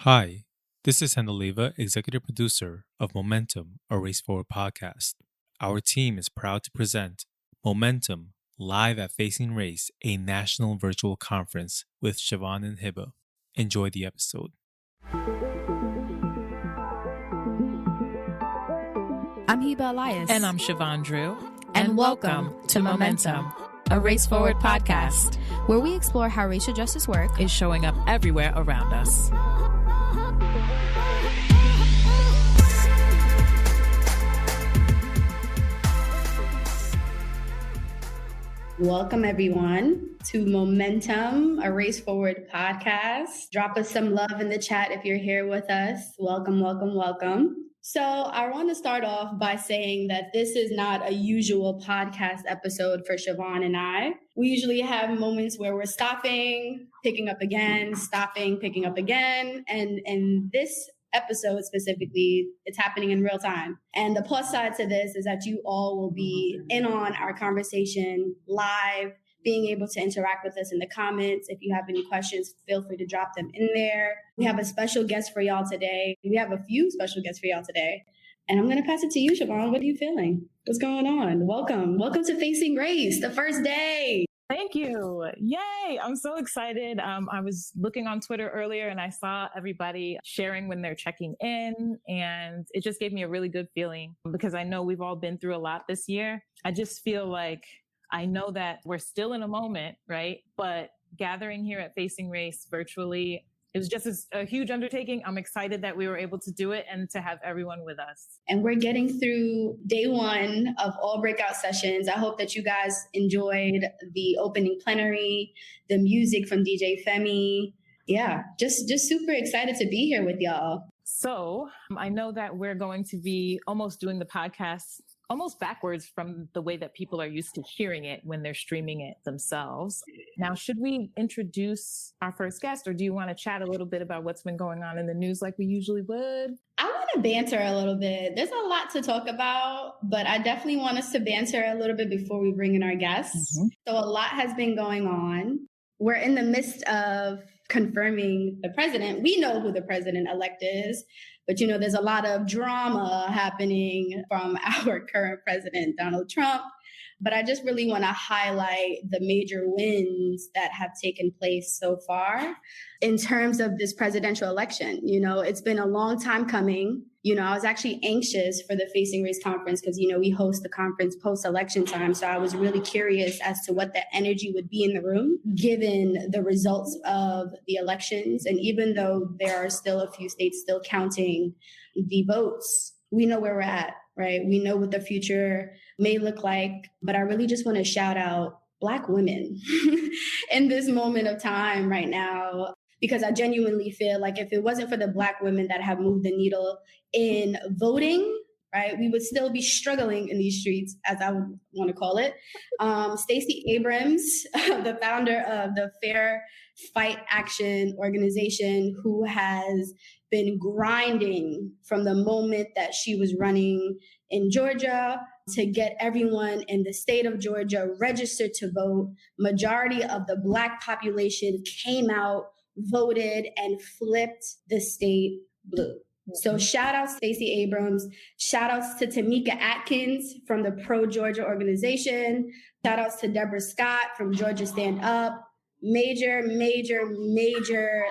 Hi, this is Handeliva, executive producer of Momentum, a Race Forward podcast. Our team is proud to present Momentum live at Facing Race, a national virtual conference with Chevon and Hiba. Enjoy the episode. I'm Hiba Elias. And I'm Chevon Drew. And welcome to Momentum, a Race Forward podcast, where we explore how racial justice work is showing up everywhere around us. Welcome, everyone, to Momentum, a Race Forward podcast. Drop us some love in the chat if you're here with us. Welcome, welcome, welcome. So I want to start off by saying that this is not a usual podcast episode for Chevon and I. We usually have moments where we're stopping, picking up again, stopping, picking up again. And this episode specifically, it's happening in real time. And the plus side to this is that you all will be in on our conversation live, being able to interact with us in the comments. If you have any questions, feel free to drop them in there. We have a special guest for y'all today. We have a few special guests for y'all today. And I'm going to pass it to you, Chevon. What are you feeling? What's going on? Welcome. Welcome to Facing Race, the first day. Thank you. Yay. I'm so excited. I was looking on Twitter earlier and I saw everybody sharing when they're checking in, and it just gave me a really good feeling because I know we've all been through a lot this year. I just feel like I know that we're still in a moment, right? But gathering here at Facing Race virtually, it was just a huge undertaking. I'm excited that we were able to do it and to have everyone with us. And we're getting through day one of all breakout sessions. I hope that you guys enjoyed the opening plenary, the music from DJ Femi. Yeah, just super excited to be here with y'all. So I know that we're going to be almost doing the podcast almost backwards from the way that people are used to hearing it when they're streaming it themselves. Now, should we introduce our first guest, or do you want to chat a little bit about what's been going on in the news like we usually would? I want to banter a little bit. There's a lot to talk about, but I definitely want us to banter a little bit before we bring in our guests. Mm-hmm. So a lot has been going on. We're in the midst of confirming the president. We know who the president-elect is, but, there's a lot of drama happening from our current president, Donald Trump. But I just really want to highlight the major wins that have taken place so far in terms of this presidential election. It's been a long time coming. I was actually anxious for the Facing Race conference because, we host the conference post-election time. So I was really curious as to what the energy would be in the room, given the results of the elections. And even though there are still a few states still counting the votes, we know where we're at, right? We know what the future may look like. But I really just want to shout out Black women in this moment of time right now, because I genuinely feel like if it wasn't for the Black women that have moved the needle in voting, right, we would still be struggling in these streets, as I would want to call it. Stacey Abrams, the founder of the Fair Fight Action organization, who has been grinding from the moment that she was running in Georgia to get everyone in the state of Georgia registered to vote. Majority of the Black population came out, voted, and flipped the state blue. So shout out Stacey Abrams, shout outs to Tamika Atkins from the Pro Georgia organization, shout outs to Deborah Scott from Georgia Stand Up. Major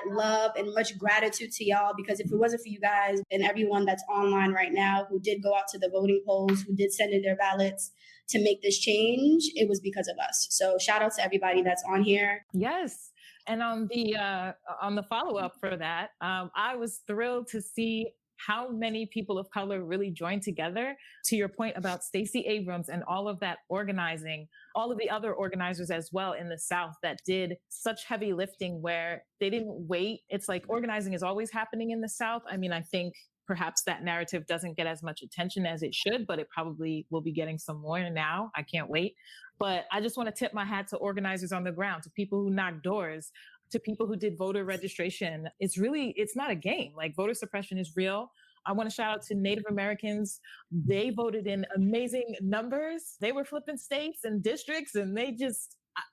love and much gratitude to y'all, because if it wasn't for you guys and everyone that's online right now who did go out to the voting polls, who did send in their ballots to make this change, it was because of us. So shout out to everybody that's on here. Yes. And on the follow-up for that, I was thrilled to see how many people of color really joined together. To your point about Stacey Abrams and all of that organizing, all of the other organizers as well in the South that did such heavy lifting where they didn't wait. It's like organizing is always happening in the South. I mean, I think perhaps that narrative doesn't get as much attention as it should, but it probably will be getting some more now. I can't wait. But I just want to tip my hat to organizers on the ground, to people who knocked doors, to people who did voter registration. It's not a game. Like, voter suppression is real. I want to shout out to Native Americans. They voted in amazing numbers. They were flipping states and districts, and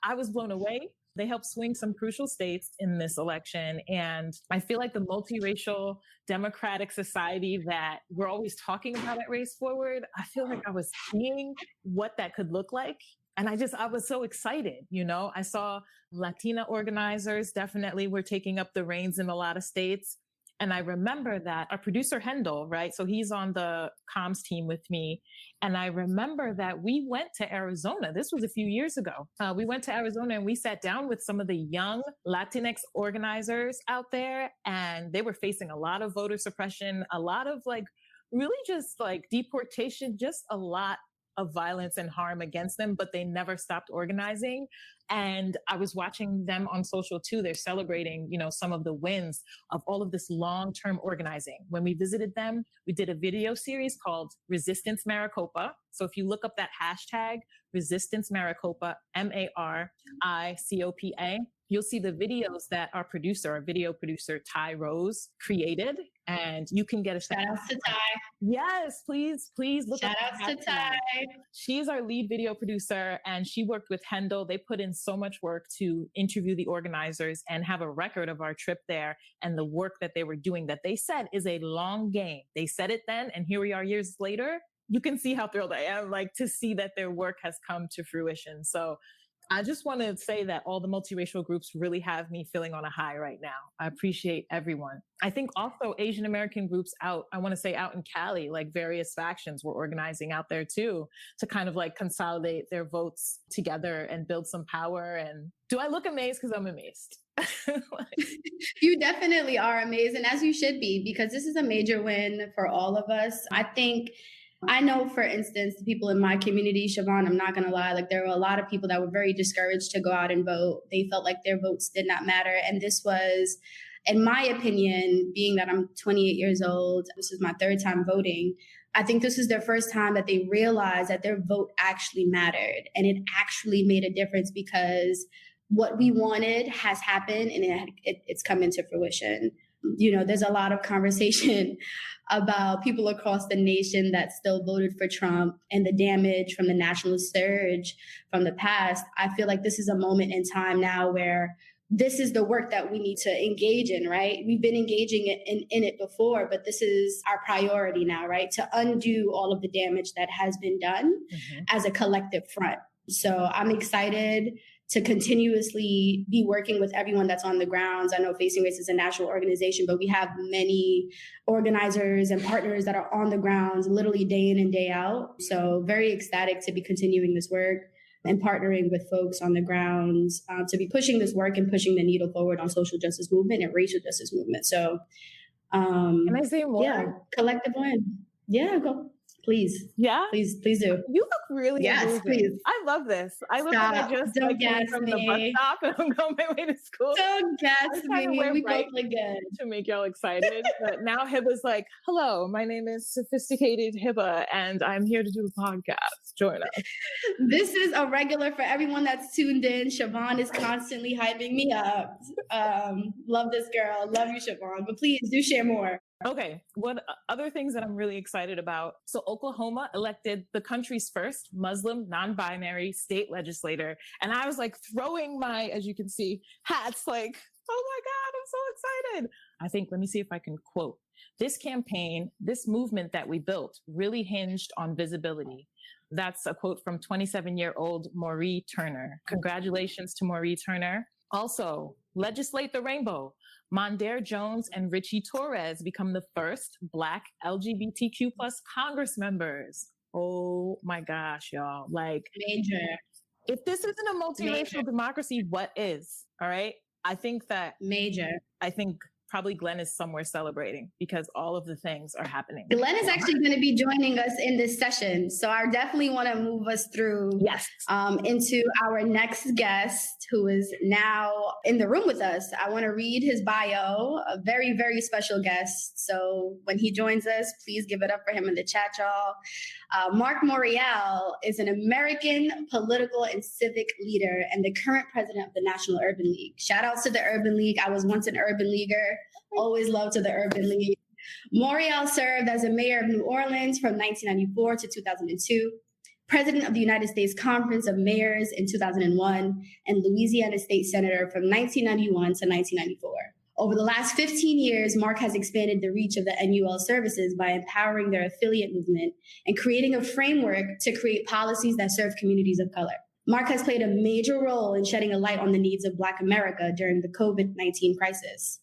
I was blown away. They helped swing some crucial states in this election. And I feel like the multiracial democratic society that we're always talking about at Race Forward, I feel like I was seeing what that could look like. And I was so excited, you know, I saw Latina organizers definitely were taking up the reins in a lot of states. And I remember that our producer Hendel, right? So he's on the comms team with me. And I remember that we went to Arizona. This was a few years ago. We went to Arizona and we sat down with some of the young Latinx organizers out there. And they were facing a lot of voter suppression, a lot of like, really just like deportation, just a lot of violence and harm against them, but they never stopped organizing. And I was watching them on social too. They're celebrating, you know, some of the wins of all of this long-term organizing. When we visited them, we did a video series called Resistance Maricopa. So if you look up that hashtag, Resistance Maricopa, MARICOPA, you'll see the videos that our video producer, Ty Rose, created. And you can get a shout out to Ty. Yes, please look shout up. Shout out to Ty. She's our lead video producer and she worked with Hendel. They put in so much work to interview the organizers and have a record of our trip there and the work that they were doing that they said is a long game. They said it then, and here we are years later. You can see how thrilled I am, like, to see that their work has come to fruition. So I just want to say that all the multiracial groups really have me feeling on a high right now. I appreciate everyone. I think also Asian American groups out in Cali, like various factions were organizing out there too, to kind of like consolidate their votes together and build some power. And do I look amazed? Because I'm amazed. You definitely are amazed, and as you should be, because this is a major win for all of us. I know, for instance, the people in my community, Chevon, I'm not going to lie, like there were a lot of people that were very discouraged to go out and vote. They felt like their votes did not matter. And this was, in my opinion, being that I'm 28 years old, this is my third time voting. I think this is their first time that they realized that their vote actually mattered. And it actually made a difference because what we wanted has happened and it's come into fruition. You know, there's a lot of conversation about people across the nation that still voted for Trump and the damage from the nationalist surge from the past. I feel like this is a moment in time now where this is the work that we need to engage in, right? We've been engaging in it before, but this is our priority now, right? To undo all of the damage that has been done as a collective front. So I'm excited to continuously be working with everyone that's on the grounds. I know Facing Race is a national organization, but we have many organizers and partners that are on the grounds literally day in and day out. So very ecstatic to be continuing this work and partnering with folks on the grounds to be pushing this work and pushing the needle forward on social justice movement and racial justice movement. So can I say more? Yeah, collective win. Yeah, go. Please. Yeah? Please do. You look really amazing. Please. I love this. I look like I just came from the bus stop and I'm going my way to school. Don't gas me. We both look good. To make y'all excited. But now Hiba's like, hello, my name is Sophisticated Hiba and I'm here to do a podcast. Join us. This is a regular for everyone that's tuned in. Chevon is constantly hyping me up. Love this girl. Love you, Chevon. But please do share more. Okay, what other things that I'm really excited about? So Oklahoma elected the country's first Muslim non-binary state legislator. And I was like throwing my, as you can see, hats like, oh my God, I'm so excited. I think, let me see if I can quote. This campaign, this movement that we built really hinged on visibility. That's a quote from 27-year-old Mauree Turner. Congratulations to Mauree Turner. Also, legislate the rainbow. Mondaire Jones and Richie Torres become the first Black LGBTQ plus Congress members. Oh my gosh, y'all. Like, major. If this isn't a multiracial democracy, what is? All right. I think probably Glenn is somewhere celebrating because all of the things are happening. Glenn is actually going to be joining us in this session. So I definitely want to move us through into our next guest who is now in the room with us. I want to read his bio, a very, very special guest. So when he joins us, please give it up for him in the chat, y'all. Marc Morial is an American political and civic leader and the current president of the National Urban League. Shout outs to the Urban League. I was once an Urban Leaguer. Always loved to the Urban League. Morial served as a mayor of New Orleans from 1994 to 2002. President of the United States Conference of Mayors in 2001, and Louisiana State Senator from 1991 to 1994. Over the last 15 years, Marc has expanded the reach of the NUL services by empowering their affiliate movement and creating a framework to create policies that serve communities of color. Marc has played a major role in shedding a light on the needs of Black America during the COVID-19 crisis.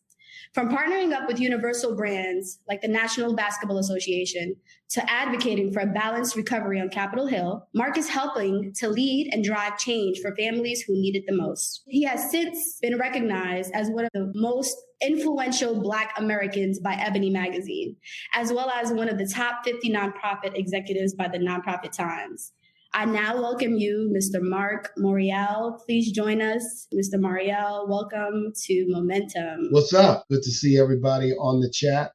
From partnering up with universal brands like the National Basketball Association to advocating for a balanced recovery on Capitol Hill, Marc is helping to lead and drive change for families who need it the most. He has since been recognized as one of the most influential Black Americans by Ebony Magazine, as well as one of the top 50 nonprofit executives by the Nonprofit Times. I now welcome you, Mr. Marc Morial. Please join us. Mr. Morial, welcome to Momentum. What's up? Good to see everybody on the chat.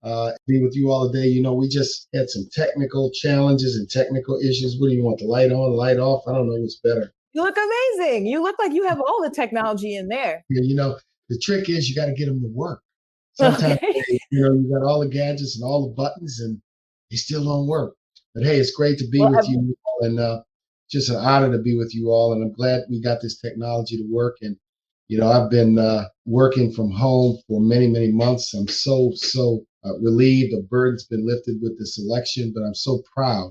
Be with you all today. You know, we just had some technical challenges and technical issues. What do you want, the light on, light off? I don't know what's better. You look amazing. You look like you have all the technology in there. Yeah, you know, the trick is you got to get them to work. Sometimes, you got all the gadgets and all the buttons and they still don't work. But hey, it's great to be with you all, and just an honor to be with you all, and I'm glad we got this technology to work. And, you know, I've been working from home for many, many months. I'm so relieved. The burden's been lifted with this election, but I'm so proud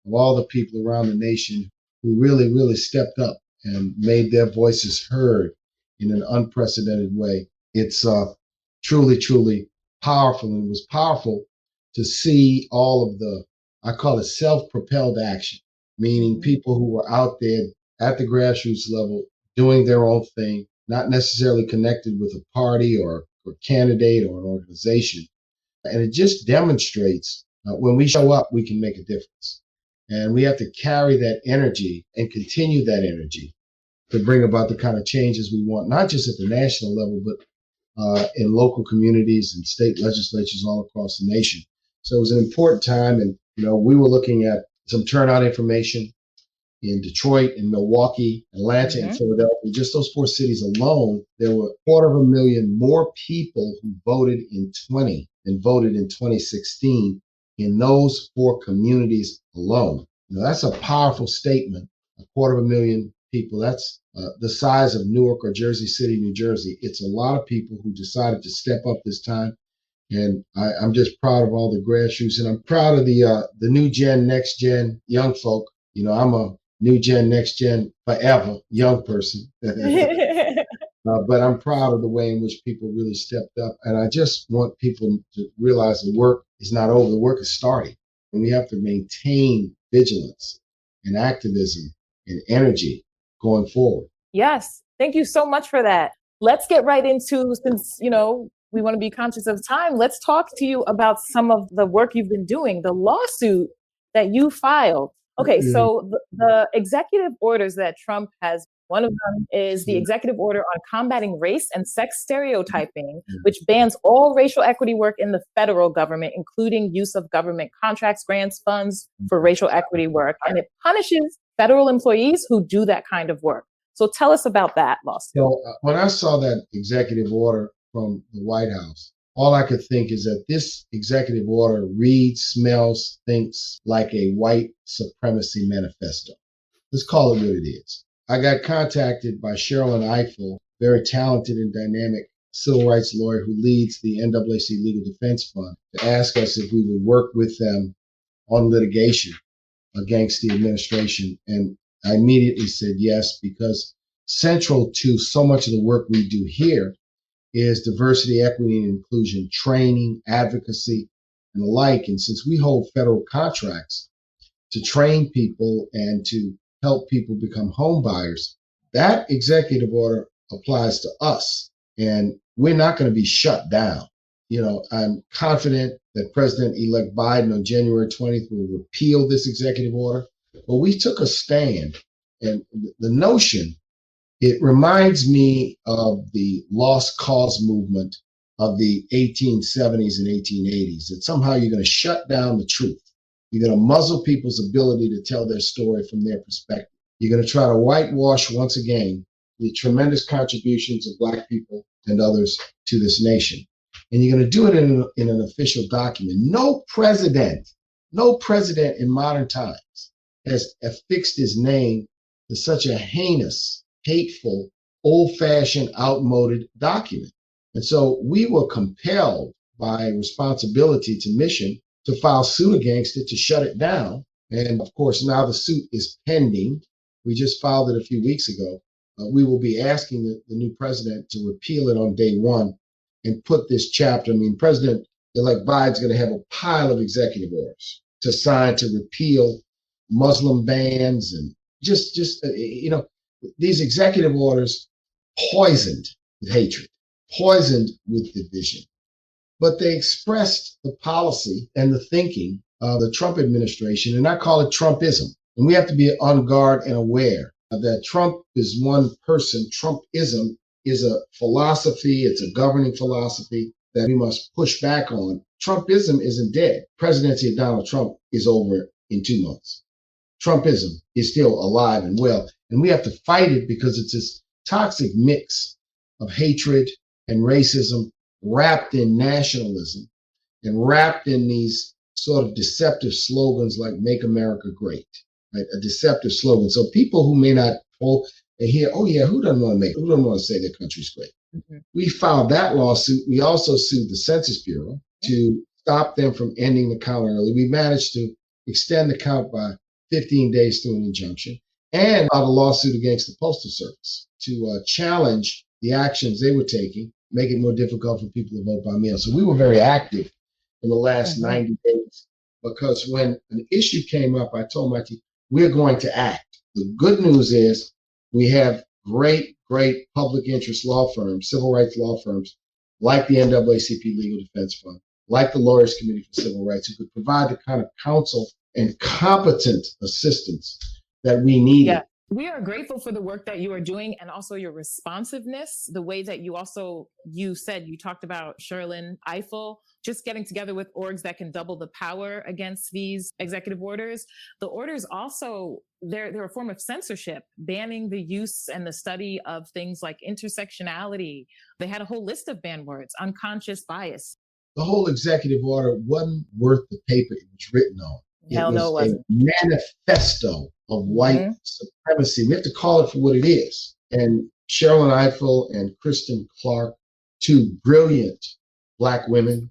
of all the people around the nation who really, really stepped up and made their voices heard in an unprecedented way. It's truly, truly powerful, and it was powerful to see all of the, I call it self-propelled action. Meaning people who were out there at the grassroots level doing their own thing, not necessarily connected with a party or candidate or an organization. And it just demonstrates when we show up, we can make a difference. And we have to carry that energy and continue that energy to bring about the kind of changes we want, not just at the national level, but in local communities and state legislatures all across the nation. So it was an important time. And, you know, we were looking at some turnout information in Detroit, in Milwaukee, Atlanta, and Philadelphia. Just those four cities alone, there were 250,000 more people who voted in 20 than voted in 2016 in those four communities alone. You know, that's a powerful statement. 250,000 people. That's the size of Newark or Jersey City, New Jersey. It's a lot of people who decided to step up this time. And I'm just proud of all the grassroots, and I'm proud of the new gen, next gen young folk. You know, I'm a new gen, next gen forever young person. But I'm proud of the way in which people really stepped up. And I just want people to realize the work is not over. The work is starting. And we have to maintain vigilance and activism and energy going forward. Yes. Thank you so much for that. Let's get right into, since, you know, we want to be conscious of time. Let's talk to you about some of the work you've been doing, the lawsuit that you filed. Okay, so the executive orders that Trump has, one of them is the executive order on combating race and sex stereotyping, which bans all racial equity work in the federal government, including use of government contracts, grants, funds for racial equity work. And it punishes federal employees who do that kind of work. So tell us about that lawsuit. So when I saw that executive order from the White House, all I could think is that this executive order reads, smells, thinks like a white supremacy manifesto. Let's call it what it is. I got contacted by Cheryl Eiffel, very talented and dynamic civil rights lawyer who leads the NAACP Legal Defense Fund, to ask us if we would work with them on litigation against the administration. And I immediately said yes, because central to so much of the work we do here is diversity, equity, and inclusion training, advocacy, and the like. And since we hold federal contracts to train people and to help people become home buyers, that executive order applies to us. And we're not going to be shut down. You know, I'm confident that President-elect Biden on January 20th will repeal this executive order. But we took a stand, and the notion, it reminds me of the lost cause movement of the 1870s and 1880s, that somehow you're going to shut down the truth. You're going to muzzle people's ability to tell their story from their perspective. You're going to try to whitewash once again the tremendous contributions of Black people and others to this nation. And you're going to do it in an official document. No president in modern times has affixed his name to such a heinous, hateful, old-fashioned, outmoded document. And so we were compelled by responsibility to mission to file suit against it to shut it down. And of course, now the suit is pending. We just filed it a few weeks ago. We will be asking the new president to repeal it on day one and put this chapter. I mean, President-elect Biden's going to have a pile of executive orders to sign to repeal Muslim bans and just these executive orders poisoned with hatred, poisoned with division. But they expressed the policy and the thinking of the Trump administration, and I call it Trumpism. And we have to be on guard and aware that Trump is one person. Trumpism is a philosophy, it's a governing philosophy that we must push back on. Trumpism isn't dead. Presidency of Donald Trump is over in 2 months. Trumpism is still alive and well, and we have to fight it because it's this toxic mix of hatred and racism wrapped in nationalism and wrapped in these sort of deceptive slogans like "Make America Great," right? A deceptive slogan. So people who may not they hear, "Oh yeah, who doesn't want to say their country's great?" Mm-hmm. We filed that lawsuit. We also sued the Census Bureau to stop them from ending the count early. We managed to extend the count by 15 days through an injunction, and filed a lawsuit against the Postal Service to challenge the actions they were taking, make it more difficult for people to vote by mail. So we were very active in the last 90 days because when an issue came up, I told my team, we're going to act. The good news is we have great public interest law firms, civil rights law firms, like the NAACP Legal Defense Fund, like the Lawyers Committee for Civil Rights, who could provide the kind of counsel and competent assistance that we needed. Yeah. We are grateful for the work that you are doing and also your responsiveness, the way that you talked about Sherlyn Ifill, just getting together with orgs that can double the power against these executive orders. The orders also, they're a form of censorship, banning the use and the study of things like intersectionality. They had a whole list of banned words, unconscious bias. The whole executive order wasn't worth the paper it was written on. Hell no, it wasn't. A manifesto of white supremacy. We have to call it for what it is. And Sherlyn Ifill and Kristen Clark, 2 brilliant Black women,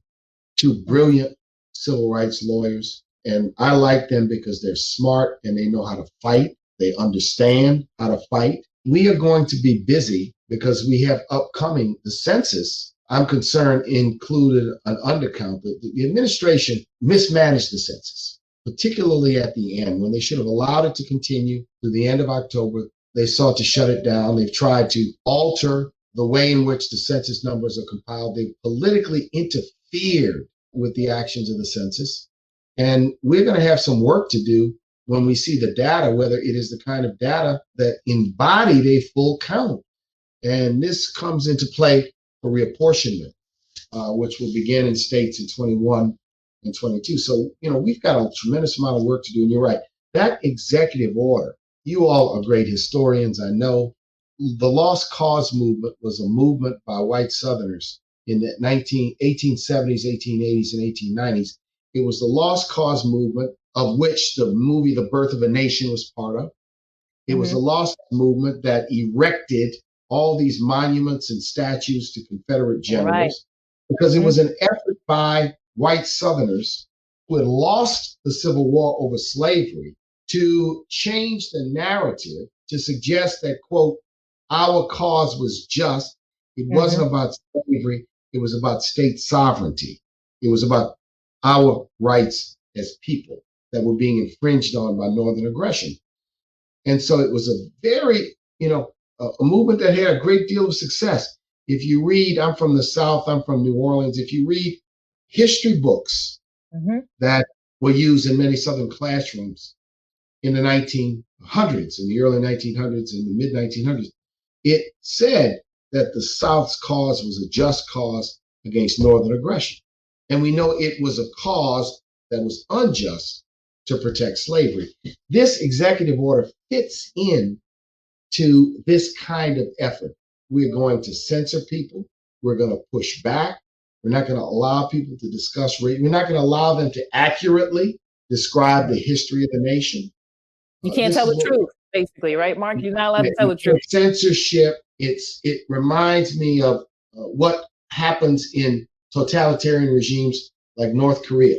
2 brilliant civil rights lawyers. And I like them because they're smart and they know how to fight. They understand how to fight. We are going to be busy because we have upcoming the census. I'm concerned included an undercount. The administration mismanaged the census, particularly at the end, when they should have allowed it to continue through the end of October. They sought to shut it down. They've tried to alter the way in which the census numbers are compiled. They've politically interfered with the actions of the census. And we're going to have some work to do when we see the data, whether it is the kind of data that embodied a full count. And this comes into play for reapportionment, which will begin in states in 21 and 22. So, we've got a tremendous amount of work to do. And you're right, that executive order, you all are great historians, I know. The Lost Cause movement was a movement by white Southerners in the 1870s, 1880s, and 1890s. It was the Lost Cause movement of which the movie The Birth of a Nation was part of. It was the Lost movement that erected all these monuments and statues to Confederate generals, because it was an effort by white Southerners who had lost the Civil War over slavery to change the narrative to suggest that, quote, our cause was just. It wasn't about slavery. It was about state sovereignty. It was about our rights as people that were being infringed on by Northern aggression. And so it was a very, a movement that had a great deal of success. If you read, I'm from the South, I'm from New Orleans. If you read history books that were used in many Southern classrooms in the 1900s, in the early 1900s, in the mid 1900s, it said that the South's cause was a just cause against Northern aggression. And we know it was a cause that was unjust to protect slavery. This executive order fits in to this kind of effort. We're going to censor people. We're going to push back. We're not going to allow people to discuss race. We're not going to allow them to accurately describe the history of the nation. You can't tell the truth, basically, right, Mark? You're not allowed to tell the truth. Censorship. It reminds me of what happens in totalitarian regimes like North Korea.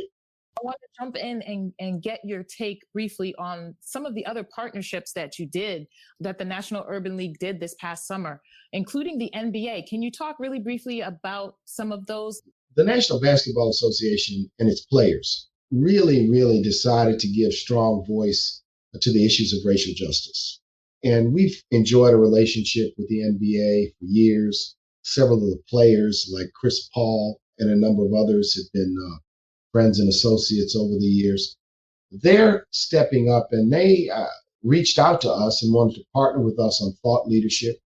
I want to jump in and get your take briefly on some of the other partnerships that you did, that the National Urban League did this past summer, including the NBA. Can you talk really briefly about some of those? The National Basketball Association and its players really decided to give strong voice to the issues of racial justice. And we've enjoyed a relationship with the NBA for years. Several of the players, like Chris Paul and a number of others, have been friends and associates over the years. They're stepping up, and they reached out to us and wanted to partner with us on thought leadership.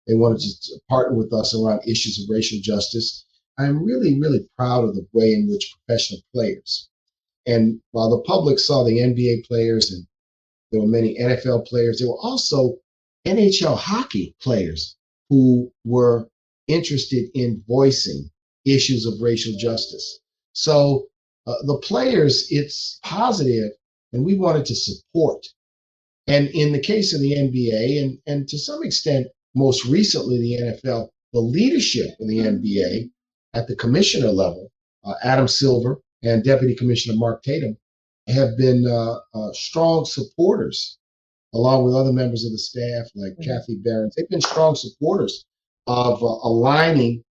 They wanted to partner with us around issues of racial justice. I'm really proud of the way in which professional players, and while the public saw the NBA players and there were many NFL players, there were also NHL hockey players who were interested in voicing issues of racial justice. So the players, it's positive, and we wanted to support. And in the case of the NBA, and to some extent, most recently the NFL, the leadership of the NBA at the commissioner level, Adam Silver and Deputy Commissioner Mark Tatum, have been strong supporters, along with other members of the staff like Kathy Behrens. They've been strong supporters of aligning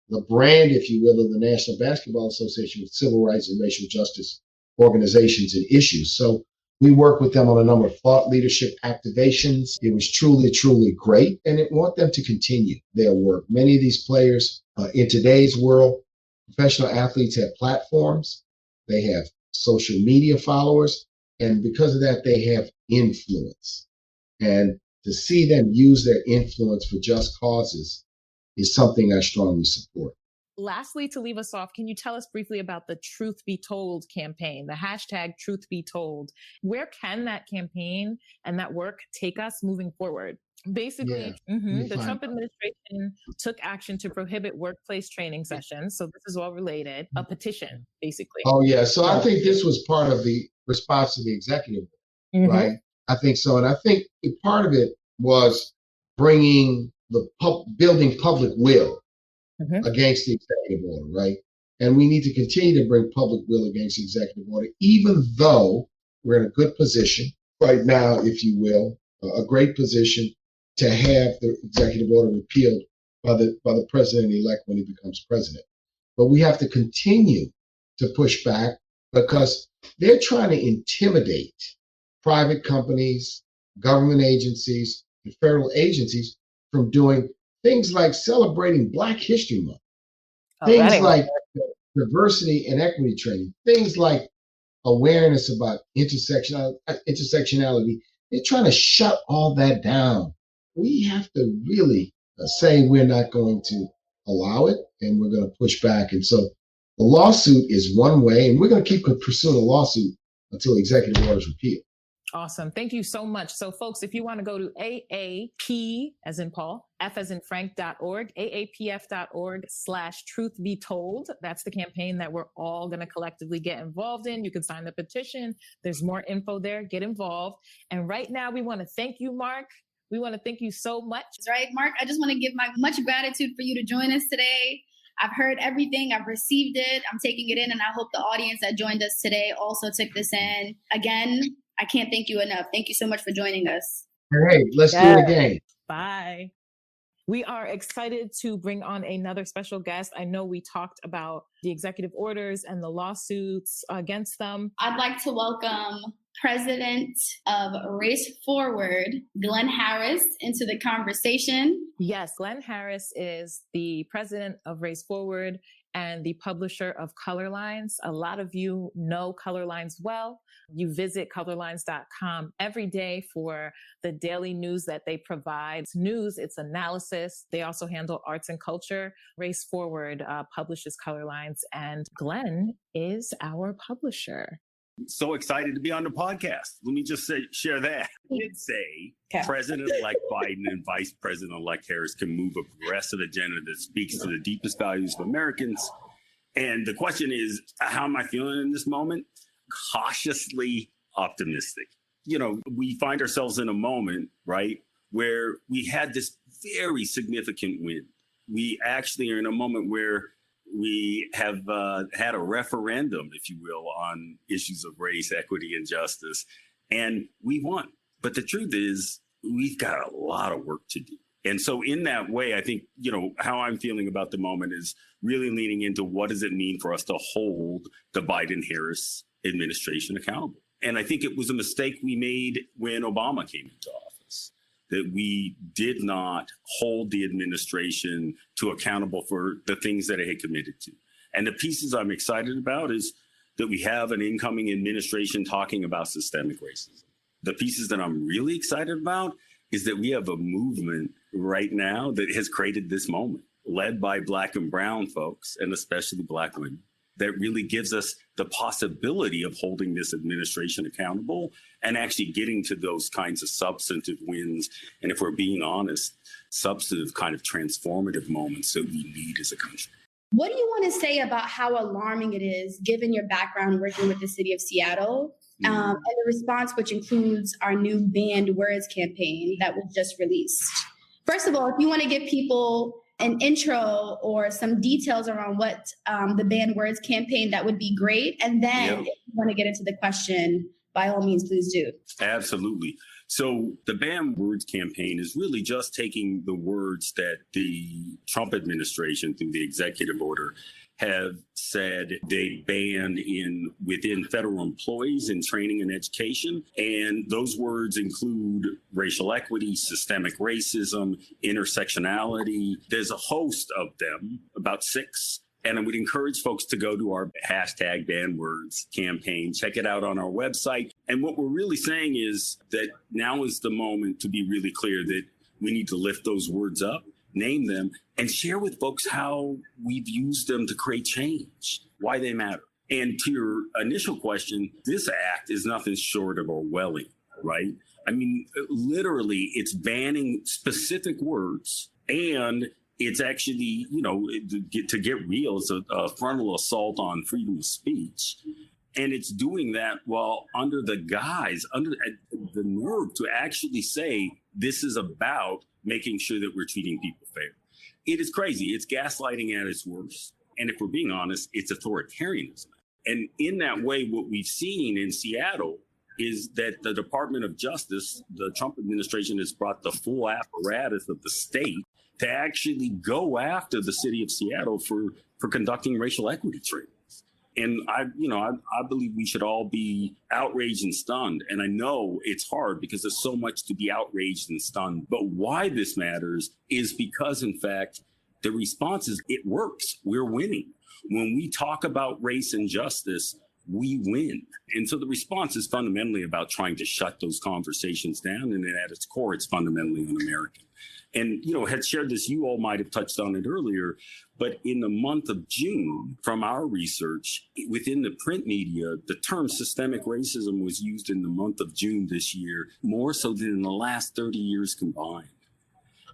the brand, if you will, of the National Basketball Association with civil rights and racial justice organizations and issues. So we work with them on a number of thought leadership activations. It was truly great, and I want them to continue their work. Many of these players in today's world, professional athletes have platforms, they have social media followers, and because of that, they have influence. And to see them use their influence for just causes is something I strongly support. Lastly, to leave us off, can you tell us briefly about the Truth Be Told campaign, the hashtag Truth Be Told? Where can that campaign and that work take us moving forward? Basically, the Trump administration took action to prohibit workplace training sessions. So this is all related, a petition, basically. Oh, yeah. So I think this was part of the response to the executive, right? I think so. And I think part of it was bringing building public will against the executive order, right? And we need to continue to bring public will against the executive order, even though we're in a good position right now, if you will, a great position to have the executive order repealed by the president-elect when he becomes president. But we have to continue to push back because they're trying to intimidate private companies, government agencies, and federal agencies from doing things like celebrating Black History Month, things like diversity and equity training, things like awareness about intersectionality. They're trying to shut all that down. We have to really say we're not going to allow it, and we're going to push back. And so the lawsuit is one way, and we're going to keep pursuing a lawsuit until the executive order is repealed. Awesome. Thank you so much. So folks, if you want to go to AAP as in Paul, F as in Frank.org, aapf.org/truthbetold. That's the campaign that we're all going to collectively get involved in. You can sign the petition. There's more info there. Get involved. And right now we want to thank you, Marc. We want to thank you so much. That's right, Marc. I just want to give my much gratitude for you to join us today. I've heard everything. I've received it. I'm taking it in. And I hope the audience that joined us today also took this in. Again, I can't thank you enough. Thank you so much for joining us. Hey, let's do it again. Bye. We are excited to bring on another special guest. I know we talked about the executive orders and the lawsuits against them. I'd like to welcome President of Race Forward, Glenn Harris, into the conversation. Yes, Glenn Harris is the president of Race Forward and the publisher of Colorlines. A lot of you know Colorlines well. You visit colorlines.com every day for the daily news that they provide. It's news, it's analysis. They also handle arts and culture. Race Forward publishes Colorlines, and Glenn is our publisher. So excited to be on the podcast. Let me just share that. I did say President-elect Biden and Vice President-elect Harris can move a progressive agenda that speaks to the deepest values of Americans. And the question is, how am I feeling in this moment? Cautiously optimistic. we find ourselves in a moment, right, where we had this very significant win. We actually are in a moment where we have had a referendum, if you will, on issues of race, equity, and justice, and we won. But the truth is, we've got a lot of work to do. And so in that way, I think, how I'm feeling about the moment is really leaning into what does it mean for us to hold the Biden-Harris administration accountable. And I think it was a mistake we made when Obama came into office, that we did not hold the administration to accountable for the things that it had committed to. And the pieces I'm excited about is that we have an incoming administration talking about systemic racism. The pieces that I'm really excited about is that we have a movement right now that has created this moment, led by Black and brown folks, and especially Black women, that really gives us the possibility of holding this administration accountable and actually getting to those kinds of substantive wins. And if we're being honest, substantive kind of transformative moments that we need as a country. What do you want to say about how alarming it is, given your background working with the city of Seattle, and the response, which includes our new Banned Words campaign that was just released? First of all, if you want to give people an intro or some details around what the Banned Words campaign, that would be great. And then if you want to get into the question, by all means, please do. Absolutely. So the Banned Words campaign is really just taking the words that the Trump administration, through the executive order, have said they banned within federal employees in training and education. And those words include racial equity, systemic racism, intersectionality. There's a host of them, about 6. And I would encourage folks to go to our hashtag Banned Words campaign, check it out on our website. And what we're really saying is that now is the moment to be really clear that we need to lift those words up, name them, and share with folks how we've used them to create change, why they matter. And to your initial question, this act is nothing short of Orwellian, right? I mean, literally, it's banning specific words, and it's actually, to get real, it's a frontal assault on freedom of speech. And it's doing that while under the nerve to actually say this is about making sure that we're treating people fair. It is crazy. It's gaslighting at its worst. And if we're being honest, it's authoritarianism. And in that way, what we've seen in Seattle is that the Department of Justice, the Trump administration, has brought the full apparatus of the state to actually go after the city of Seattle for conducting racial equity trainings. And I believe we should all be outraged and stunned. And I know it's hard because there's so much to be outraged and stunned. But why this matters is because, in fact, the response is it works. We're winning. When we talk about race and justice, we win. And so the response is fundamentally about trying to shut those conversations down. And at its core, it's fundamentally un-American. And, had shared this, you all might have touched on it earlier, but in the month of June, from our research, within the print media, the term systemic racism was used in the month of June this year, more so than in the last 30 years combined.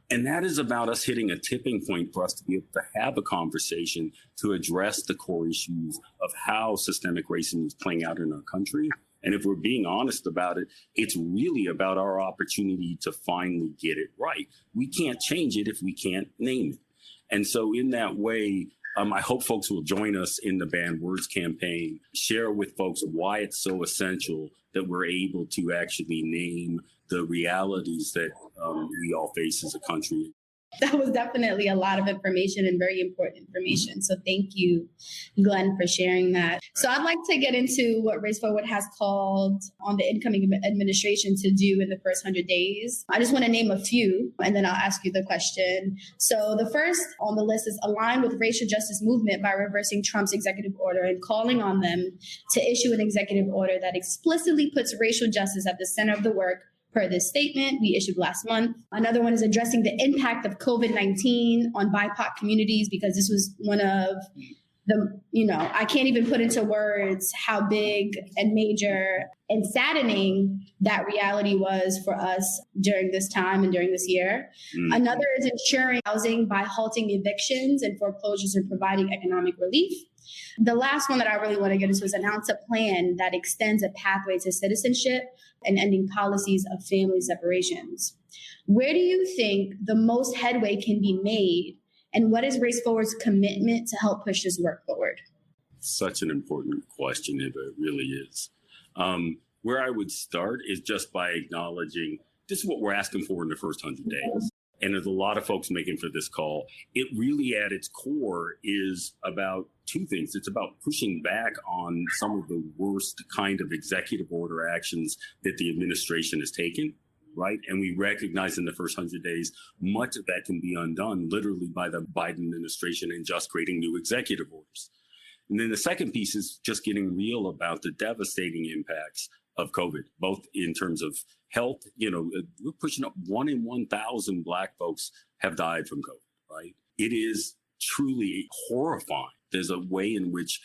And that is about us hitting a tipping point for us to be able to have a conversation to address the core issues of how systemic racism is playing out in our country. And if we're being honest about it, it's really about our opportunity to finally get it right. We can't change it if we can't name it. And so in that way, I hope folks will join us in the Banned Words campaign, share with folks why it's so essential that we're able to actually name the realities that we all face as a country. That was definitely a lot of information and very important information. So thank you, Glenn, for sharing that. So I'd like to get into what Race Forward has called on the incoming administration to do in the first 100 days. I just want to name a few, and then I'll ask you the question. So the first on the list is align with racial justice movement by reversing Trump's executive order and calling on them to issue an executive order that explicitly puts racial justice at the center of the work per this statement we issued last month. Another one is addressing the impact of COVID-19 on BIPOC communities, because this was one of I can't even put into words how big and major and saddening that reality was for us during this time and during this year. Another is ensuring housing by halting evictions and foreclosures and providing economic relief. The last one that I really want to get into is announce a plan that extends a pathway to citizenship and ending policies of family separations. Where do you think the most headway can be made? And what is Race Forward's commitment to help push this work forward? Such an important question, it really is. Where I would start is just by acknowledging this is what we're asking for in the first 100 days. And there's a lot of folks making for this call. It really at its core is about two things. It's about pushing back on some of the worst kind of executive order actions that the administration has taken. Right. And we recognize in the first 100 days, much of that can be undone literally by the Biden administration and just creating new executive orders. And then the second piece is just getting real about the devastating impacts of COVID, both in terms of health. We're pushing up 1 in 1,000 Black folks have died from COVID. Right. It is truly horrifying. There's a way in which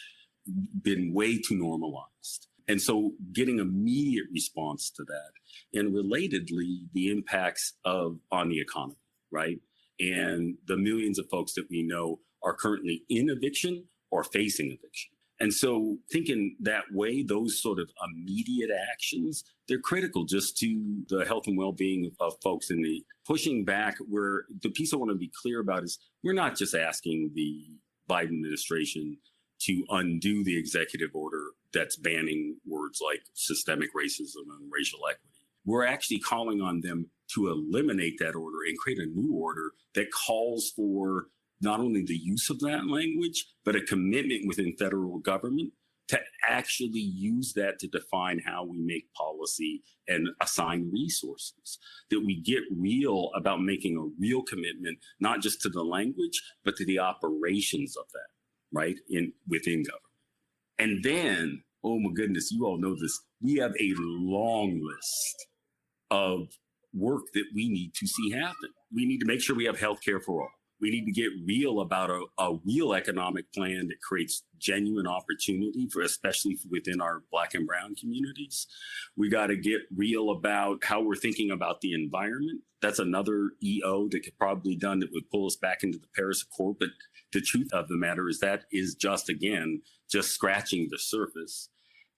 been way too normalized. And so getting immediate response to that, and relatedly, the impacts on the economy, right? And the millions of folks that we know are currently in eviction or facing eviction. And so thinking that way, those sort of immediate actions, they're critical just to the health and well-being of folks in need. Pushing back, where the piece I want to be clear about is we're not just asking the Biden administration to undo the executive order that's banning words like systemic racism and racial equity. We're actually calling on them to eliminate that order and create a new order that calls for not only the use of that language, but a commitment within federal government to actually use that to define how we make policy and assign resources, that we get real about making a real commitment, not just to the language, but to the operations of that, right, within government. And then, oh my goodness, you all know this, we have a long list of work that we need to see happen. We need to make sure we have healthcare for all. We need to get real about a real economic plan that creates genuine opportunity especially within our Black and Brown communities. We got to get real about how we're thinking about the environment. That's another EO that could probably done that would pull us back into the Paris Accord. But the truth of the matter is that is just scratching the surface.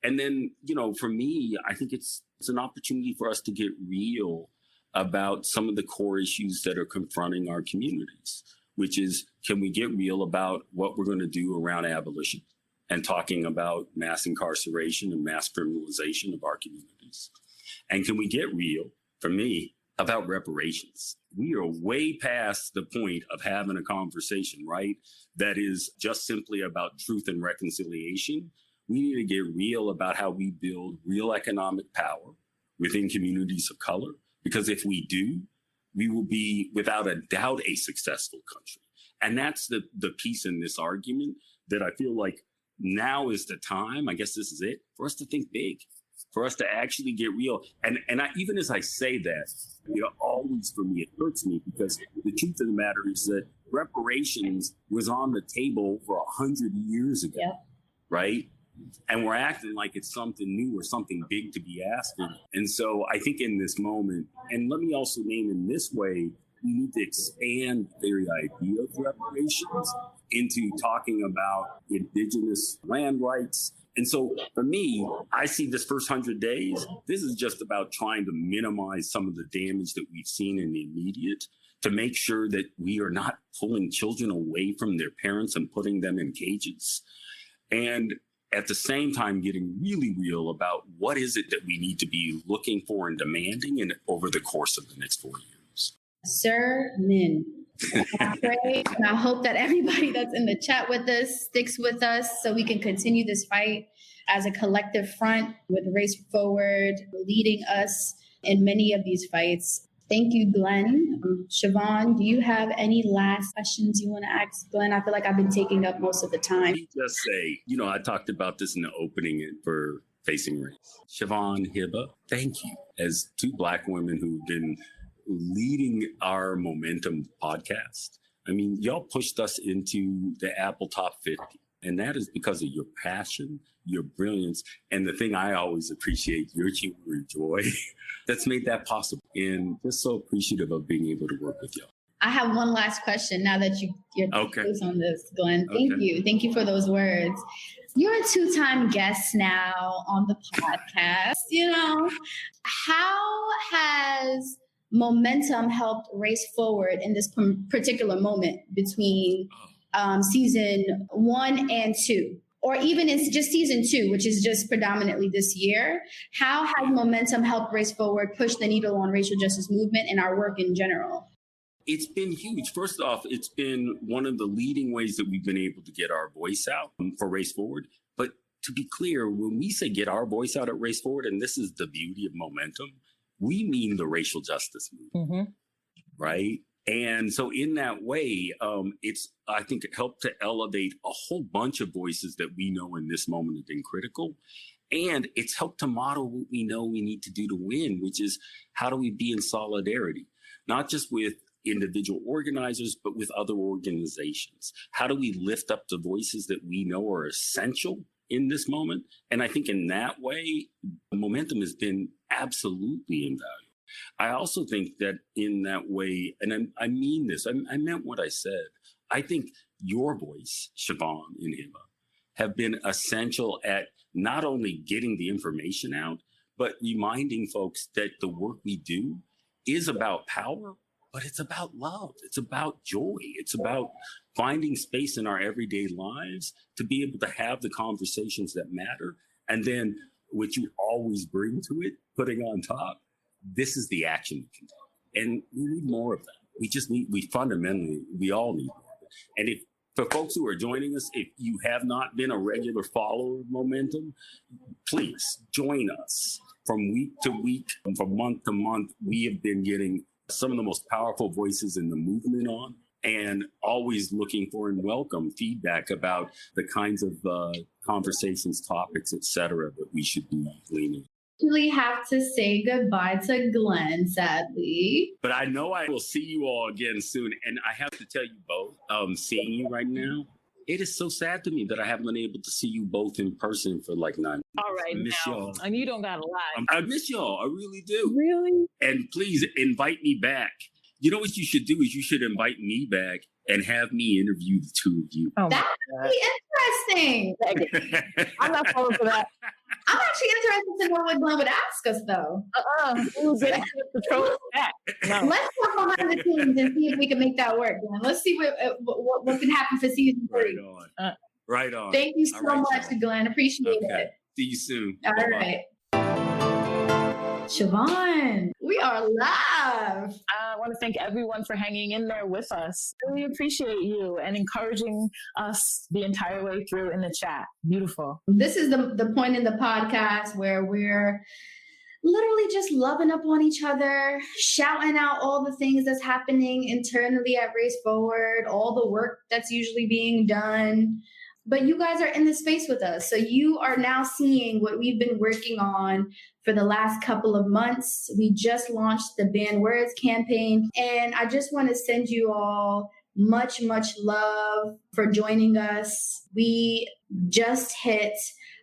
And then, for me, I think it's an opportunity for us to get real about some of the core issues that are confronting our communities, which is, can we get real about what we're going to do around abolition and talking about mass incarceration and mass criminalization of our communities? And can we get real, for me, about reparations? We are way past the point of having a conversation, right, that is just simply about truth and reconciliation. We need to get real about how we build real economic power within communities of color. Because if we do, we will be, without a doubt, a successful country. And that's the piece in this argument that I feel like now is the time, I guess this is it, for us to think big, for us to actually get real. And even as I say that, always for me, it hurts me, because the truth of the matter is that reparations was on the table for 100 years ago, right? And we're acting like it's something new or something big to be asking. And so I think in this moment, and let me also name in this way, we need to expand the very idea of reparations into talking about indigenous land rights. And so for me, I see this first 100 days, this is just about trying to minimize some of the damage that we've seen in the immediate, to make sure that we are not pulling children away from their parents and putting them in cages. And at the same time, getting really real about what is it that we need to be looking for and demanding over the course of the next 4 years. Sir Min, I pray and I hope that everybody that's in the chat with us sticks with us so we can continue this fight as a collective front, with Race Forward leading us in many of these fights. Thank you, Glenn. Chevon, do you have any last questions you want to ask Glenn? I feel like I've been taking up most of the time. Let me just say, I talked about this in the opening for Facing Race. Chevon, Hiba, thank you. As two Black women who've been leading our Momentum podcast. I mean, y'all pushed us into the Apple Top 50. And that is because of your passion, your brilliance, and the thing I always appreciate, your humor and joy, that's made that possible. And just so appreciative of being able to work with y'all. I have one last question now that you're close on this, Glenn. Thank you. Thank you for those words. You're a 2-time guest now on the podcast. You know, how has momentum helped race forward in this particular moment between season 1 and 2? Or even in just season 2, which is just predominantly this year, how has momentum helped race forward, push the needle on racial justice movement and our work in general? It's been huge. First off, it's been one of the leading ways that we've been able to get our voice out for Race Forward. But to be clear, when we say get our voice out at Race Forward, and this is the beauty of momentum, we mean the racial justice movement, right? And so in that way, I think it helped to elevate a whole bunch of voices that we know in this moment have been critical. And it's helped to model what we know we need to do to win, which is how do we be in solidarity, not just with individual organizers, but with other organizations? How do we lift up the voices that we know are essential in this moment? And I think in that way, momentum has been absolutely invaluable. I also think that in that way, and I mean this, I meant what I said. I think your voice, Chevon and Hiba, have been essential at not only getting the information out, but reminding folks that the work we do is about power, but it's about love. It's about joy. It's about finding space in our everyday lives to be able to have the conversations that matter. And then what you always bring to it, putting on top, this is the action we can take. And we need more of that. We all need more of it. And for folks who are joining us, if you have not been a regular follower of Momentum, please join us. From week to week, and from month to month, we have been getting some of the most powerful voices in the movement on, and always looking for and welcome feedback about the kinds of conversations, topics, et cetera, that we should be gleaning. We have to say goodbye to Glenn, sadly. But I know I will see you all again soon. And I have to tell you both, seeing you right now, it is so sad to me that I haven't been able to see you both in person for like 9 months. All right, I miss now, y'all. and you don't gotta lie. I miss y'all. I really do. Really? And please invite me back. You know what you should do is you should invite me back and have me interview the two of you. Oh, that would be interesting. I'm not falling for that. I'm actually interested to know what Glenn would ask us, though. We'll get control of that. No. Let's talk behind the scenes and see if we can make that work, Glenn. Let's see what can happen for season 3. Right on. Thank you so much, Glenn. Appreciate it. See you soon. All right. Chevon, we are live. I want to thank everyone for hanging in there with us. Really appreciate you and encouraging us the entire way through in the chat. Beautiful. This is the point in the podcast where we're literally just loving up on each other, shouting out all the things that's happening internally at Race Forward, all the work that's usually being done. But you guys are in this space with us. So you are now seeing what we've been working on for the last couple of months. We just launched the Ban Words campaign. And I just want to send you all much, much love for joining us. We just hit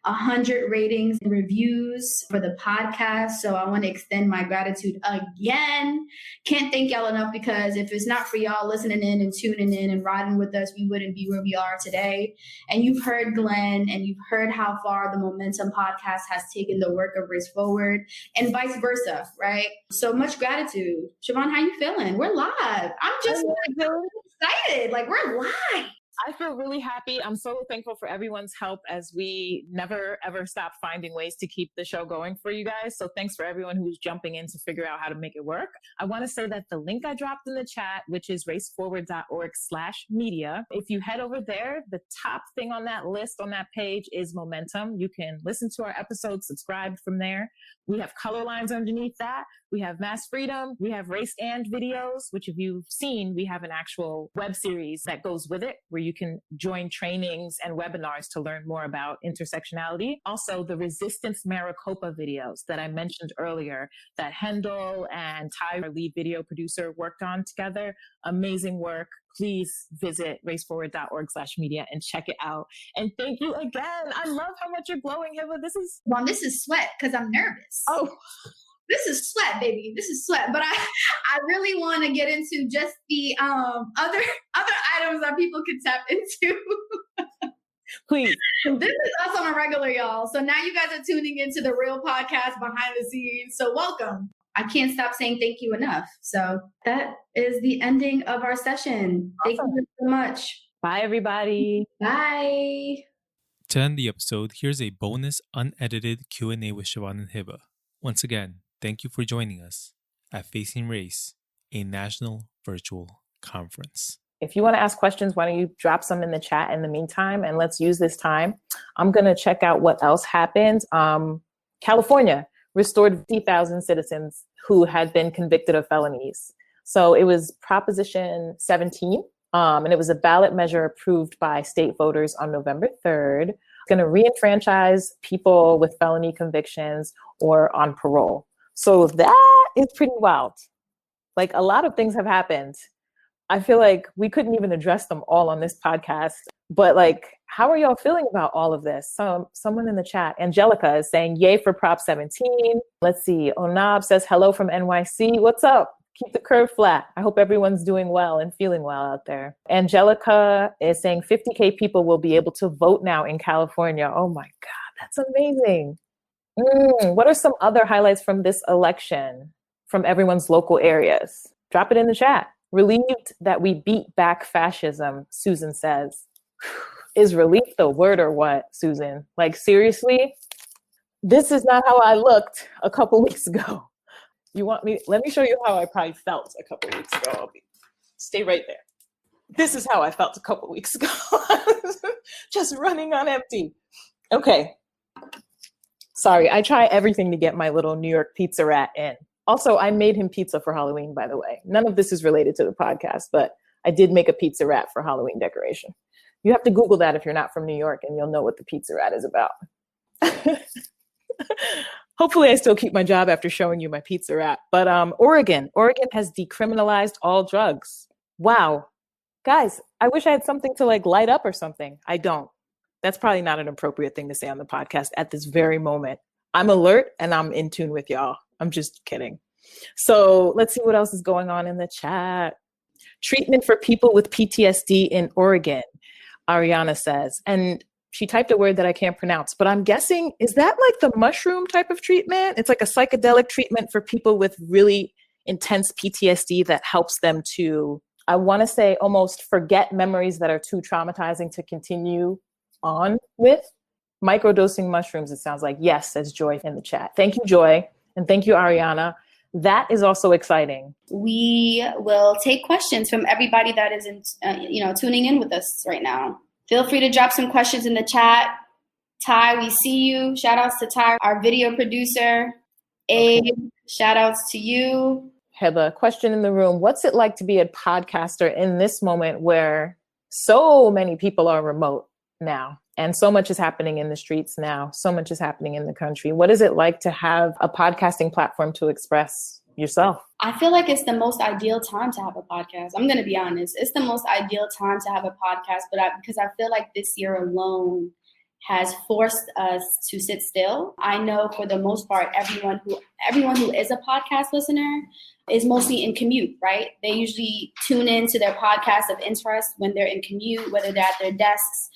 100 ratings and reviews for the podcast. So I want to extend my gratitude again. Can't thank y'all enough, because if it's not for y'all listening in and tuning in and riding with us, we wouldn't be where we are today. And you've heard Glenn, and you've heard how far the Momentum podcast has taken the work of Race Forward, and vice versa, right? So much gratitude. Chevon, how you feeling? We're live. I'm just excited. Like, we're live. I feel really happy. I'm so thankful for everyone's help as we never, ever stop finding ways to keep the show going for you guys. So thanks for everyone who's jumping in to figure out how to make it work. I want to say that the link I dropped in the chat, which is raceforward.org/media. If you head over there, the top thing on that list on that page is Momentum. You can listen to our episodes, subscribe from there. We have color lines underneath that. We have Mass Freedom. We have Race and videos, which if you've seen, we have an actual web series that goes with it where you you can join trainings and webinars to learn more about intersectionality. Also, the Resistance Maricopa videos that I mentioned earlier that Hendel and Ty, our lead video producer, worked on together. Amazing work. Please visit raceforward.org/media and check it out. And thank you again. I love how much you're glowing, Hiba. This is sweat because I'm nervous. Oh, this is sweat, baby. This is sweat. But I really want to get into just the other items that people can tap into. please. This is us on a regular, y'all. So now you guys are tuning into the real podcast behind the scenes. So welcome. I can't stop saying thank you enough. So that is the ending of our session. Thank you so much. Bye, everybody. Bye. To end the episode, here's a bonus unedited Q&A with Chevon and Hiba. Once again, thank you for joining us at Facing Race, a national virtual conference. If you want to ask questions, why don't you drop some in the chat in the meantime, and let's use this time. I'm going to check out what else happened. California restored 50,000 citizens who had been convicted of felonies. So it was Proposition 17, and it was a ballot measure approved by state voters on November 3rd. It's going to re-enfranchise people with felony convictions or on parole. So that is pretty wild. Like, a lot of things have happened. I feel like we couldn't even address them all on this podcast, but like, how are y'all feeling about all of this? Someone in the chat, Angelica, is saying yay for Prop 17. Let's see. Onab says hello from NYC. What's up? Keep the curve flat. I hope everyone's doing well and feeling well out there. Angelica is saying 50K people will be able to vote now in California. Oh my God, that's amazing. What are some other highlights from this election from everyone's local areas? Drop it in the chat. Relieved that we beat back fascism, Susan says. Is relief the word or what, Susan? Like, seriously? This is not how I looked a couple weeks ago. You want me? Let me show you how I probably felt a couple weeks ago. Stay right there. This is how I felt a couple weeks ago. Just running on empty. Okay. Sorry, I try everything to get my little New York pizza rat in. Also, I made him pizza for Halloween, by the way. None of this is related to the podcast, but I did make a pizza rat for Halloween decoration. You have to Google that if you're not from New York, and you'll know what the pizza rat is about. Hopefully I still keep my job after showing you my pizza rat. But Oregon has decriminalized all drugs. Wow. Guys, I wish I had something to like light up or something. I don't. That's probably not an appropriate thing to say on the podcast at this very moment. I'm alert and I'm in tune with y'all. I'm just kidding. So let's see what else is going on in the chat. Treatment for people with PTSD in Oregon, Ariana says. And she typed a word that I can't pronounce, but I'm guessing, is that like the mushroom type of treatment? It's like a psychedelic treatment for people with really intense PTSD that helps them to, I want to say, almost forget memories that are too traumatizing to continue on with. Microdosing mushrooms, it sounds like. Yes, says Joy in the chat. Thank you, Joy. And thank you, Ariana. That is also exciting. We will take questions from everybody that is tuning in with us right now. Feel free to drop some questions in the chat. Ty, we see you. Shout outs to Ty, our video producer. Abe, shout outs to you. Hiba, question in the room. What's it like to be a podcaster in this moment where so many people are remote now? And so much is happening in the streets now. So much is happening in the country. What is it like to have a podcasting platform to express yourself? I feel like it's the most ideal time to have a podcast. I'm going to be honest. It's the most ideal time to have a podcast, because I feel like this year alone has forced us to sit still. I know for the most part, everyone who is a podcast listener is mostly in commute, right? They usually tune in to their podcast of interest when they're in commute, whether they're at their desks,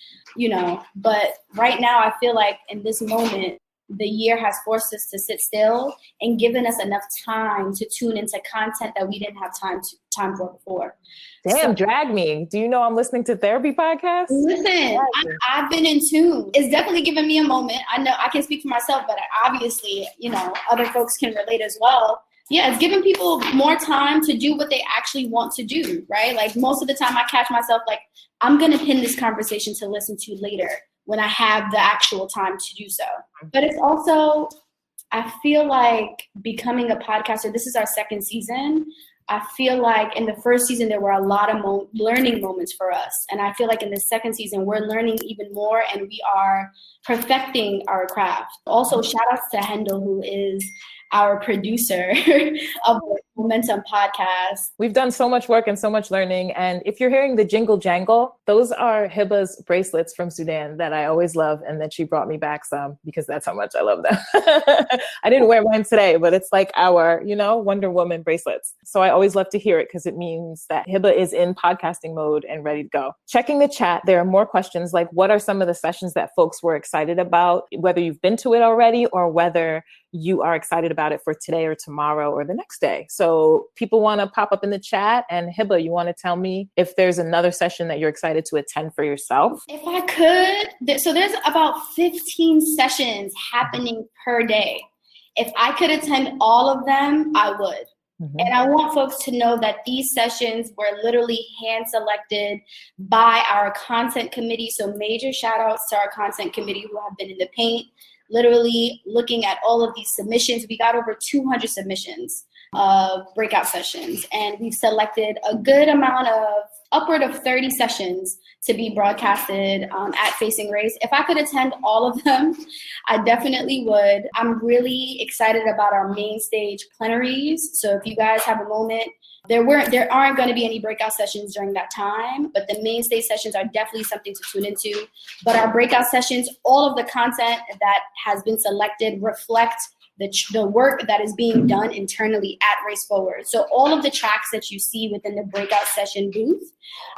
But right now, I feel like in this moment, the year has forced us to sit still and given us enough time to tune into content that we didn't have time for before. Damn, drag me. Do you know I'm listening to therapy podcasts? Listen, I've been in tune. It's definitely given me a moment. I know I can speak for myself, but obviously, other folks can relate as well. Yeah, it's giving people more time to do what they actually want to do, right? Like most of the time I catch myself like, I'm going to pin this conversation to listen to later when I have the actual time to do so. But it's also, I feel like becoming a podcaster, this is our second season. I feel like in the first season, there were a lot of learning moments for us. And I feel like in the second season, we're learning even more and we are perfecting our craft. Also, shout outs to Hendel, who is our producer of the Momentum podcast. We've done so much work and so much learning. And if you're hearing the jingle jangle, those are Hiba's bracelets from Sudan that I always love. And that she brought me back some because that's how much I love them. I didn't wear mine today, but it's like our, Wonder Woman bracelets. So I always love to hear it because it means that Hiba is in podcasting mode and ready to go. Checking the chat, there are more questions like what are some of the sessions that folks were excited about, whether you've been to it already or whether you are excited about it for today or tomorrow or the next day. So people want to pop up in the chat. And Hiba, you want to tell me if there's another session that you're excited to attend for yourself? If I could. So there's about 15 sessions happening per day. If I could attend all of them, I would. Mm-hmm. And I want folks to know that these sessions were literally hand selected by our content committee. So major shout outs to our content committee who have been in the paint, literally looking at all of these submissions. We got over 200 submissions of breakout sessions, and we've selected a good amount of upward of 30 sessions to be broadcasted at Facing Race. If I could attend all of them, I definitely would. I'm really excited about our main stage plenaries. So if you guys have a moment, there aren't going to be any breakout sessions during that time, but the main stage sessions are definitely something to tune into. But our breakout sessions, all of the content that has been selected reflect the work that is being done internally at Race Forward. So all of the tracks that you see within the breakout session booth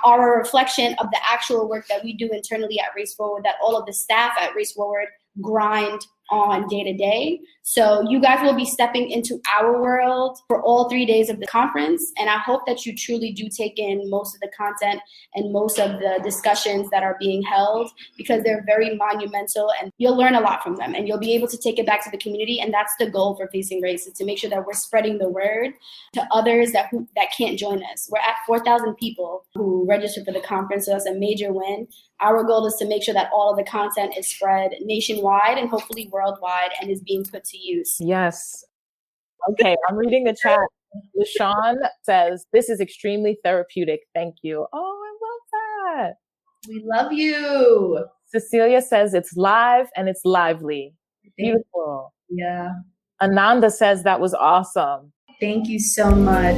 are a reflection of the actual work that we do internally at Race Forward, that all of the staff at Race Forward grind on day to day. So you guys will be stepping into our world for all 3 days of the conference. And I hope that you truly do take in most of the content and most of the discussions that are being held, because they're very monumental and you'll learn a lot from them and you'll be able to take it back to the community. And that's the goal for Facing Race, is to make sure that we're spreading the word to others that can't join us. We're at 4,000 people who registered for the conference, so that's a major win. Our goal is to make sure that all of the content is spread nationwide and hopefully worldwide and is being put to use. Yes. Okay, I'm reading the chat. LaShawn says, this is extremely therapeutic. Thank you. Oh, I love that. We love you. Cecilia says it's live and it's lively. Beautiful. Yeah. Ananda says that was awesome. Thank you so much.